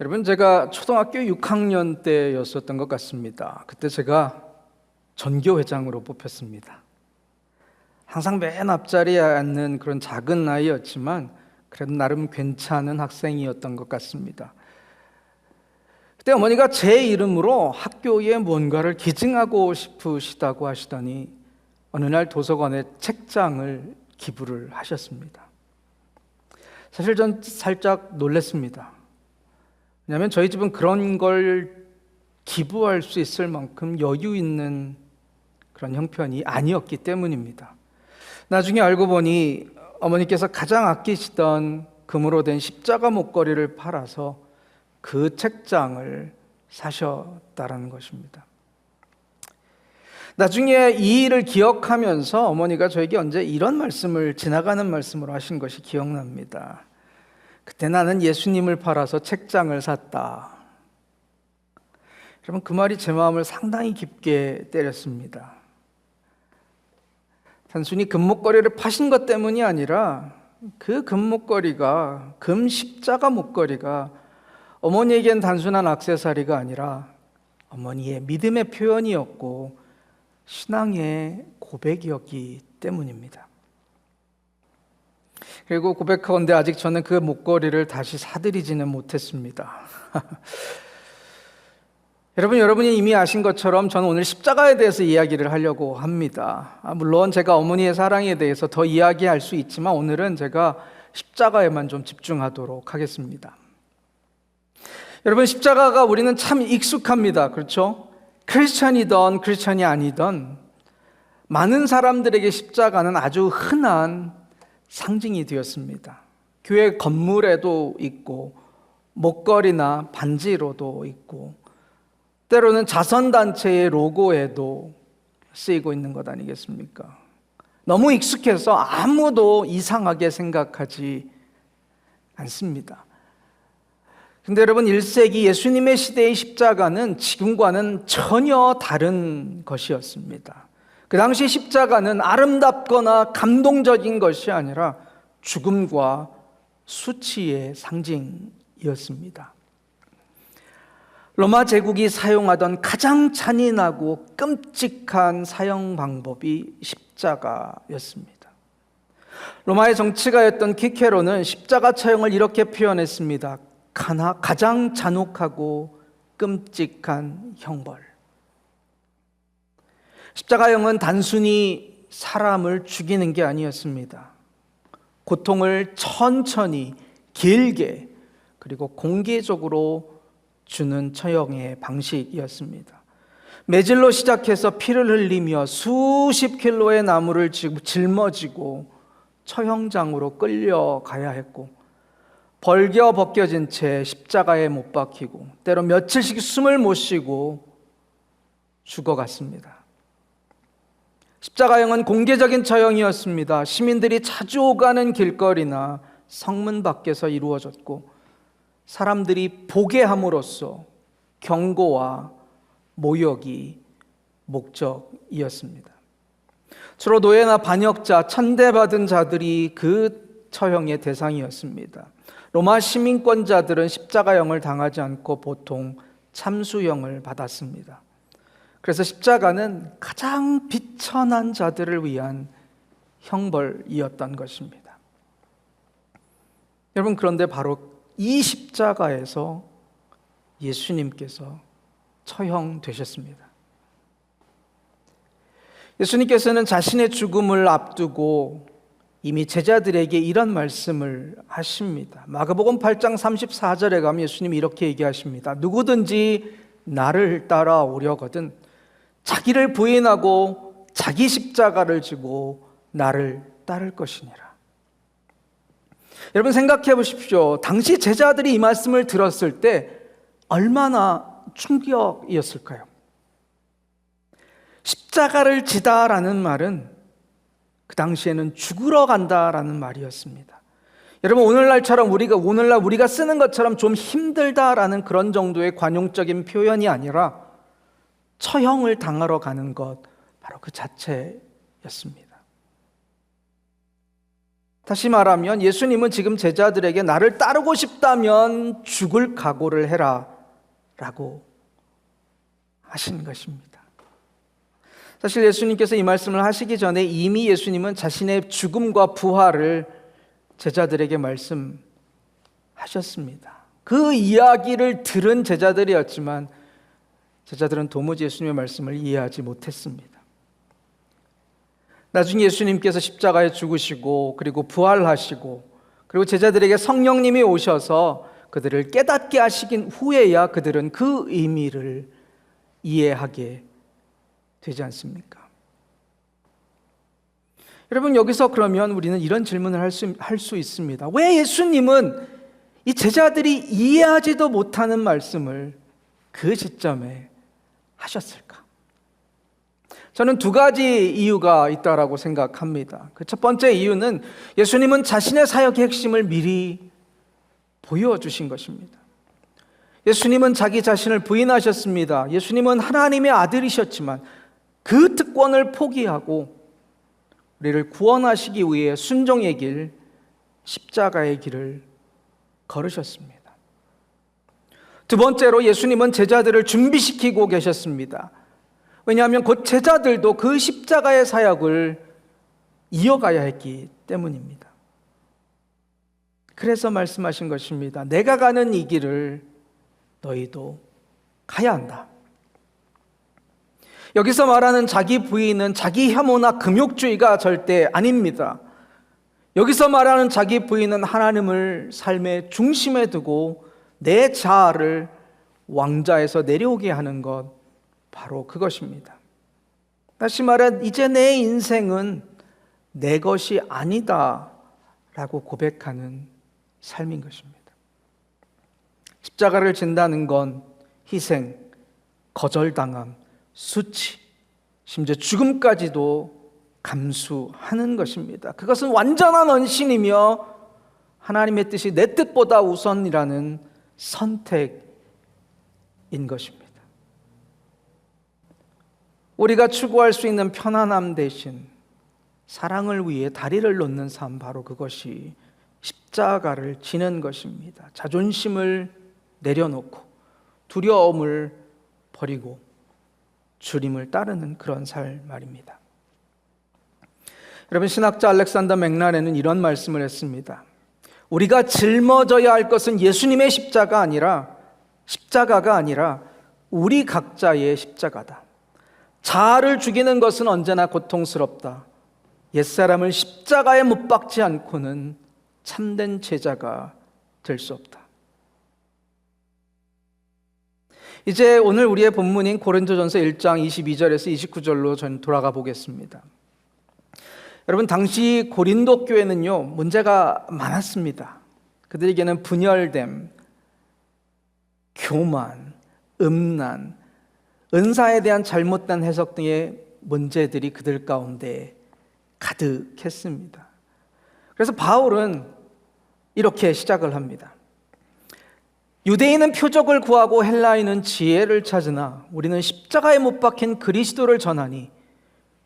여러분, 제가 초등학교 6학년 때였었던 것 같습니다. 그때 제가 전교회장으로 뽑혔습니다. 항상 맨 앞자리에 앉는 그런 작은 아이였지만 그래도 나름 괜찮은 학생이었던 것 같습니다. 그때 어머니가 제 이름으로 학교에 뭔가를 기증하고 싶으시다고 하시더니 어느 날 도서관에 책장을 기부를 하셨습니다. 사실 전 살짝 놀랐습니다. 왜냐하면 저희 집은 그런 걸 기부할 수 있을 만큼 여유 있는 그런 형편이 아니었기 때문입니다. 나중에 알고 보니 어머니께서 가장 아끼시던 금으로 된 십자가 목걸이를 팔아서 그 책장을 사셨다라는 것입니다. 나중에 이 일을 기억하면서 어머니가 저에게 언제 이런 말씀을 지나가는 말씀으로 하신 것이 기억납니다. 그때 나는 예수님을 팔아서 책장을 샀다. 여러분, 그 말이 제 마음을 상당히 깊게 때렸습니다. 단순히 금목걸이를 파신 것 때문이 아니라 그 금목걸이가, 금 십자가 목걸이가 어머니에겐 단순한 액세서리가 아니라 어머니의 믿음의 표현이었고 신앙의 고백이었기 때문입니다. 그리고 고백하건대 아직 저는 그 목걸이를 다시 사드리지는 못했습니다. 여러분이 이미 아신 것처럼 저는 오늘 십자가에 대해서 이야기를 하려고 합니다. 물론 제가 어머니의 사랑에 대해서 더 이야기할 수 있지만 오늘은 제가 십자가에만 좀 집중하도록 하겠습니다. 여러분, 십자가가 우리는 참 익숙합니다. 그렇죠? 크리스천이든 크리스천이 아니든 많은 사람들에게 십자가는 아주 흔한 상징이 되었습니다. 교회 건물에도 있고 목걸이나 반지로도 있고 때로는 자선단체의 로고에도 쓰이고 있는 것 아니겠습니까? 너무 익숙해서 아무도 이상하게 생각하지 않습니다. 근데 여러분, 1세기 예수님의 시대의 십자가는 지금과는 전혀 다른 것이었습니다. 그 당시 십자가는 아름답거나 감동적인 것이 아니라 죽음과 수치의 상징이었습니다. 로마 제국이 사용하던 가장 잔인하고 끔찍한 사형 방법이 십자가였습니다. 로마의 정치가였던 키케로는 십자가 처형을 이렇게 표현했습니다. 가장 잔혹하고 끔찍한 형벌. 십자가형은 단순히 사람을 죽이는 게 아니었습니다. 고통을 천천히, 길게, 그리고 공개적으로 주는 처형의 방식이었습니다. 매질로 시작해서 피를 흘리며 수십 킬로의 나무를 짊어지고 처형장으로 끌려가야 했고, 벌겨 벗겨진 채 십자가에 못 박히고 때로 며칠씩 숨을 못 쉬고 죽어갔습니다. 십자가형은 공개적인 처형이었습니다. 시민들이 자주 오가는 길거리나 성문 밖에서 이루어졌고 사람들이 보게 함으로써 경고와 모욕이 목적이었습니다. 주로 노예나 반역자, 천대받은 자들이 그 처형의 대상이었습니다. 로마 시민권자들은 십자가형을 당하지 않고 보통 참수형을 받았습니다. 그래서 십자가는 가장 비천한 자들을 위한 형벌이었던 것입니다. 여러분, 그런데 바로 이 십자가에서 예수님께서 처형되셨습니다. 예수님께서는 자신의 죽음을 앞두고 이미 제자들에게 이런 말씀을 하십니다. 마가복음 8장 34절에 가면 예수님이 이렇게 얘기하십니다. 누구든지 나를 따라오려거든 자기를 부인하고 자기 십자가를 지고 나를 따를 것이니라. 여러분, 생각해 보십시오. 당시 제자들이 이 말씀을 들었을 때 얼마나 충격이었을까요? 십자가를 지다라는 말은 그 당시에는 죽으러 간다라는 말이었습니다. 여러분, 오늘날 우리가 쓰는 것처럼 좀 힘들다라는 그런 정도의 관용적인 표현이 아니라 처형을 당하러 가는 것, 바로 그 자체였습니다. 다시 말하면 예수님은 지금 제자들에게 나를 따르고 싶다면 죽을 각오를 해라 라고 하신 것입니다. 사실 예수님께서 이 말씀을 하시기 전에 이미 예수님은 자신의 죽음과 부활을 제자들에게 말씀하셨습니다. 그 이야기를 들은 제자들이었지만 제자들은 도무지 예수님의 말씀을 이해하지 못했습니다. 나중에 예수님께서 십자가에 죽으시고 그리고 부활하시고 그리고 제자들에게 성령님이 오셔서 그들을 깨닫게 하시긴 후에야 그들은 그 의미를 이해하게 되지 않습니까? 여러분, 여기서 그러면 우리는 이런 질문을 할 수 있습니다. 왜 예수님은 이 제자들이 이해하지도 못하는 말씀을 그 시점에 하셨을까? 저는 두 가지 이유가 있다라고 생각합니다. 그 첫 번째 이유는 예수님은 자신의 사역의 핵심을 미리 보여주신 것입니다. 예수님은 자기 자신을 부인하셨습니다. 예수님은 하나님의 아들이셨지만 그 특권을 포기하고 우리를 구원하시기 위해 순종의 길, 십자가의 길을 걸으셨습니다. 두 번째로 예수님은 제자들을 준비시키고 계셨습니다. 왜냐하면 곧 제자들도 그 십자가의 사역을 이어가야 했기 때문입니다. 그래서 말씀하신 것입니다. 내가 가는 이 길을 너희도 가야 한다. 여기서 말하는 자기 부인은 자기 혐오나 금욕주의가 절대 아닙니다. 여기서 말하는 자기 부인은 하나님을 삶의 중심에 두고 내 자아를 왕좌에서 내려오게 하는 것, 바로 그것입니다. 다시 말해 이제 내 인생은 내 것이 아니다 라고 고백하는 삶인 것입니다. 십자가를 진다는 건 희생, 거절당함, 수치, 심지어 죽음까지도 감수하는 것입니다. 그것은 완전한 헌신이며 하나님의 뜻이 내 뜻보다 우선이라는 선택인 것입니다. 우리가 추구할 수 있는 편안함 대신 사랑을 위해 다리를 놓는 삶, 바로 그것이 십자가를 지는 것입니다. 자존심을 내려놓고 두려움을 버리고 주님을 따르는 그런 삶 말입니다. 여러분, 신학자 알렉산더 맥라렌은 이런 말씀을 했습니다. 우리가 짊어져야 할 것은 예수님의 십자가가 아니라 우리 각자의 십자가다. 자아를 죽이는 것은 언제나 고통스럽다. 옛사람을 십자가에 못 박지 않고는 참된 제자가 될 수 없다. 이제 오늘 우리의 본문인 고린도전서 1장 22절에서 29절로 전 돌아가 보겠습니다. 여러분, 당시 고린도 교회는요, 문제가 많았습니다. 그들에게는 분열됨, 교만, 음란, 은사에 대한 잘못된 해석 등의 문제들이 그들 가운데 가득했습니다. 그래서 바울은 이렇게 시작을 합니다. 유대인은 표적을 구하고 헬라인은 지혜를 찾으나 우리는 십자가에 못 박힌 그리스도를 전하니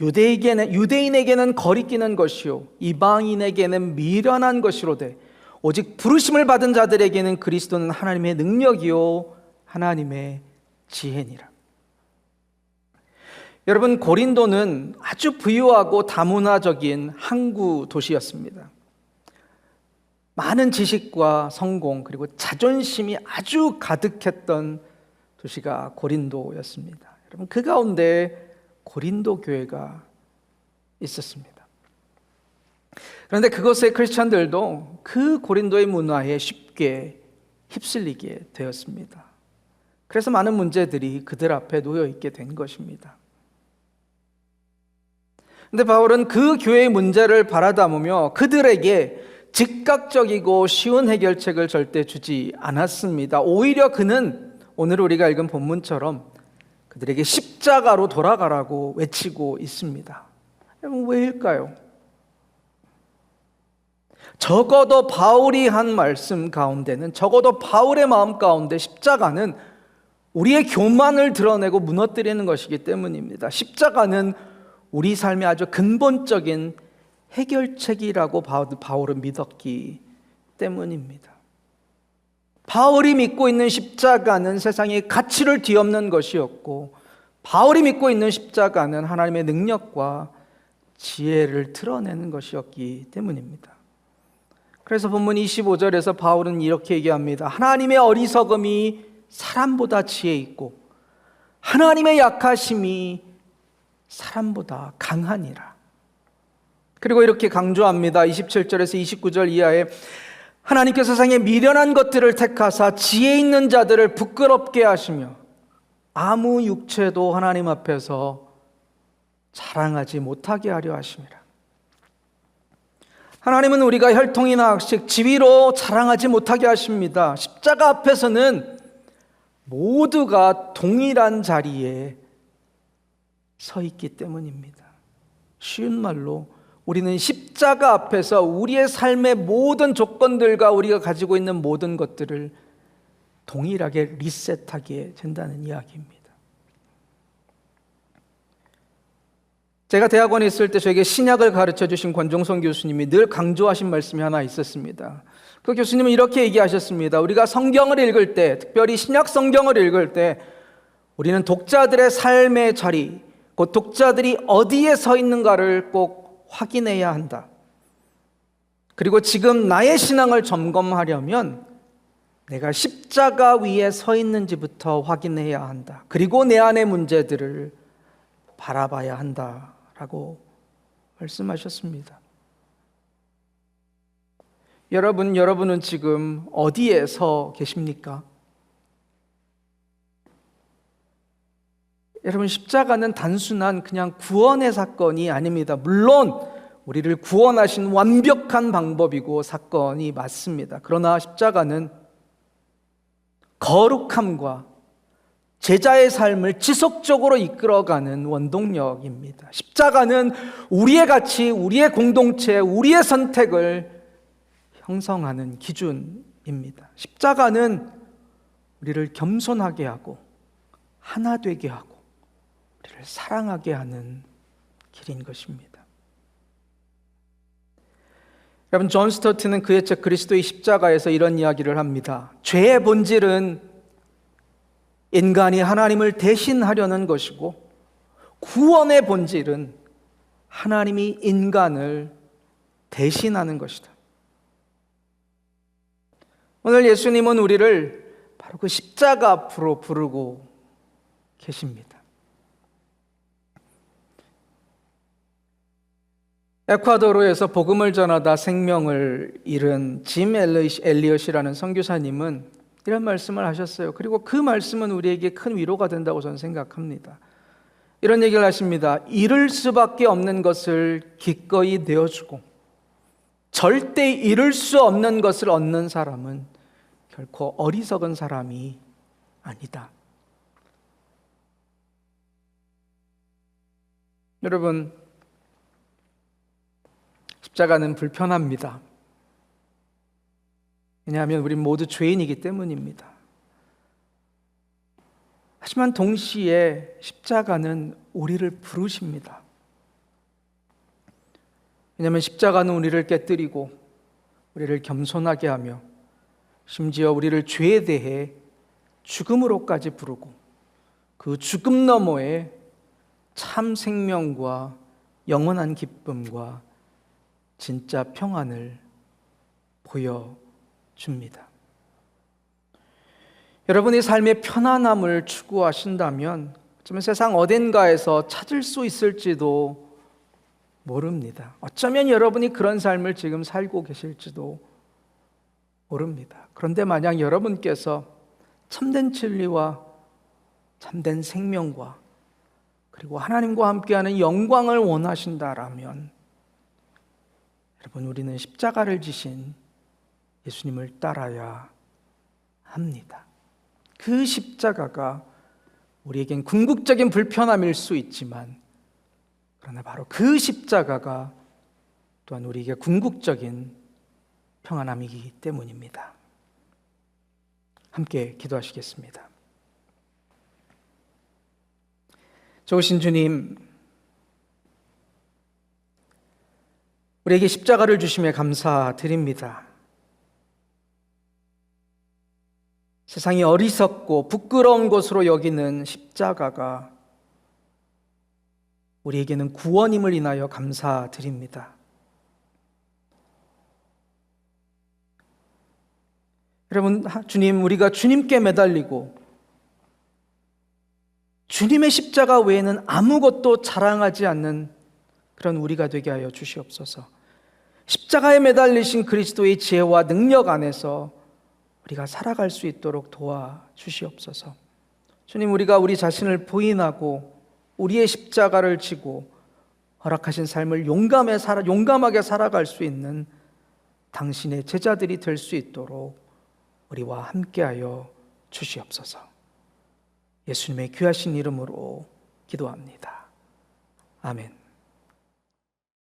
유대인에게는 거리끼는 것이요 이방인에게는 미련한 것이로되 오직 부르심을 받은 자들에게는 그리스도는 하나님의 능력이요 하나님의 지혜니라. 여러분, 고린도는 아주 부유하고 다문화적인 항구 도시였습니다. 많은 지식과 성공 그리고 자존심이 아주 가득했던 도시가 고린도였습니다. 여러분, 그 가운데 고린도 교회가 있었습니다. 그런데 그곳의 크리스천들도 그 고린도의 문화에 쉽게 휩쓸리게 되었습니다. 그래서 많은 문제들이 그들 앞에 놓여 있게 된 것입니다. 그런데 바울은 그 교회의 문제를 바라다보며 그들에게 즉각적이고 쉬운 해결책을 절대 주지 않았습니다. 오히려 그는 오늘 우리가 읽은 본문처럼 그들에게 십자가로 돌아가라고 외치고 있습니다. 여러분, 왜일까요? 적어도 바울이 한 말씀 가운데는, 적어도 바울의 마음 가운데 십자가는 우리의 교만을 드러내고 무너뜨리는 것이기 때문입니다. 십자가는 우리 삶의 아주 근본적인 해결책이라고 바울은 믿었기 때문입니다. 바울이 믿고 있는 십자가는 세상의 가치를 뒤엎는 것이었고, 바울이 믿고 있는 십자가는 하나님의 능력과 지혜를 드러내는 것이었기 때문입니다. 그래서 본문 25절에서 바울은 이렇게 얘기합니다. 하나님의 어리석음이 사람보다 지혜 있고 하나님의 약하심이 사람보다 강하니라. 그리고 이렇게 강조합니다. 27절에서 29절 이하에 하나님께서 세상에 미련한 것들을 택하사 지혜 있는 자들을 부끄럽게 하시며 아무 육체도 하나님 앞에서 자랑하지 못하게 하려 하심이라. 하나님은 우리가 혈통이나 학식, 지위로 자랑하지 못하게 하십니다. 십자가 앞에서는 모두가 동일한 자리에 서 있기 때문입니다. 쉬운 말로 우리는 십자가 앞에서 우리의 삶의 모든 조건들과 우리가 가지고 있는 모든 것들을 동일하게 리셋하게 된다는 이야기입니다. 제가 대학원에 있을 때 저에게 신약을 가르쳐 주신 권종성 교수님이 늘 강조하신 말씀이 하나 있었습니다. 그 교수님은 이렇게 얘기하셨습니다. 우리가 성경을 읽을 때, 특별히 신약 성경을 읽을 때 우리는 독자들의 삶의 자리, 곧 독자들이 어디에 서 있는가를 꼭 확인해야 한다. 그리고 지금 나의 신앙을 점검하려면 내가 십자가 위에 서 있는지부터 확인해야 한다. 그리고 내 안의 문제들을 바라봐야 한다라고 말씀하셨습니다. 여러분은 지금 어디에 서 계십니까? 여러분, 십자가는 단순한 그냥 구원의 사건이 아닙니다. 물론 우리를 구원하신 완벽한 방법이고 사건이 맞습니다. 그러나 십자가는 거룩함과 제자의 삶을 지속적으로 이끌어가는 원동력입니다. 십자가는 우리의 가치, 우리의 공동체, 우리의 선택을 형성하는 기준입니다. 십자가는 우리를 겸손하게 하고 하나 되게 하고 우리를 사랑하게 하는 길인 것입니다. 여러분, 존 스토트는 그의 책 그리스도의 십자가에서 이런 이야기를 합니다. 죄의 본질은 인간이 하나님을 대신하려는 것이고 구원의 본질은 하나님이 인간을 대신하는 것이다. 오늘 예수님은 우리를 바로 그 십자가 앞으로 부르고 계십니다. 에콰도르에서 복음을 전하다 생명을 잃은 짐 엘리엇이라는 선교사님은 이런 말씀을 하셨어요. 그리고 그 말씀은 우리에게 큰 위로가 된다고 저는 생각합니다. 이런 얘기를 하십니다. 잃을 수밖에 없는 것을 기꺼이 내어주고 절대 잃을 수 없는 것을 얻는 사람은 결코 어리석은 사람이 아니다. 여러분, 십자가는 불편합니다. 왜냐하면 우리 모두 죄인이기 때문입니다. 하지만 동시에 십자가는 우리를 부르십니다. 왜냐하면 십자가는 우리를 깨뜨리고 우리를 겸손하게 하며 심지어 우리를 죄에 대해 죽음으로까지 부르고 그 죽음 너머에 참 생명과 영원한 기쁨과 진짜 평안을 보여줍니다. 여러분이 삶의 편안함을 추구하신다면 어쩌면 세상 어딘가에서 찾을 수 있을지도 모릅니다. 어쩌면 여러분이 그런 삶을 지금 살고 계실지도 모릅니다. 그런데 만약 여러분께서 참된 진리와 참된 생명과 그리고 하나님과 함께하는 영광을 원하신다라면 여러분, 우리는 십자가를 지신 예수님을 따라야 합니다. 그 십자가가 우리에겐 궁극적인 불편함일 수 있지만 그러나 바로 그 십자가가 또한 우리에게 궁극적인 평안함이기 때문입니다. 함께 기도하시겠습니다. 좋으신 주님, 우리에게 십자가를 주심에 감사드립니다. 세상이 어리석고 부끄러운 것으로 여기는 십자가가 우리에게는 구원임을 인하여 감사드립니다. 여러분, 주님, 우리가 주님께 매달리고 주님의 십자가 외에는 아무것도 자랑하지 않는 그런 우리가 되게 하여 주시옵소서. 십자가에 매달리신 그리스도의 지혜와 능력 안에서 우리가 살아갈 수 있도록 도와주시옵소서. 주님, 우리가 우리 자신을 부인하고 우리의 십자가를 지고 허락하신 삶을 용감하게 살아갈 수 있는 당신의 제자들이 될 수 있도록 우리와 함께하여 주시옵소서. 예수님의 귀하신 이름으로 기도합니다. 아멘.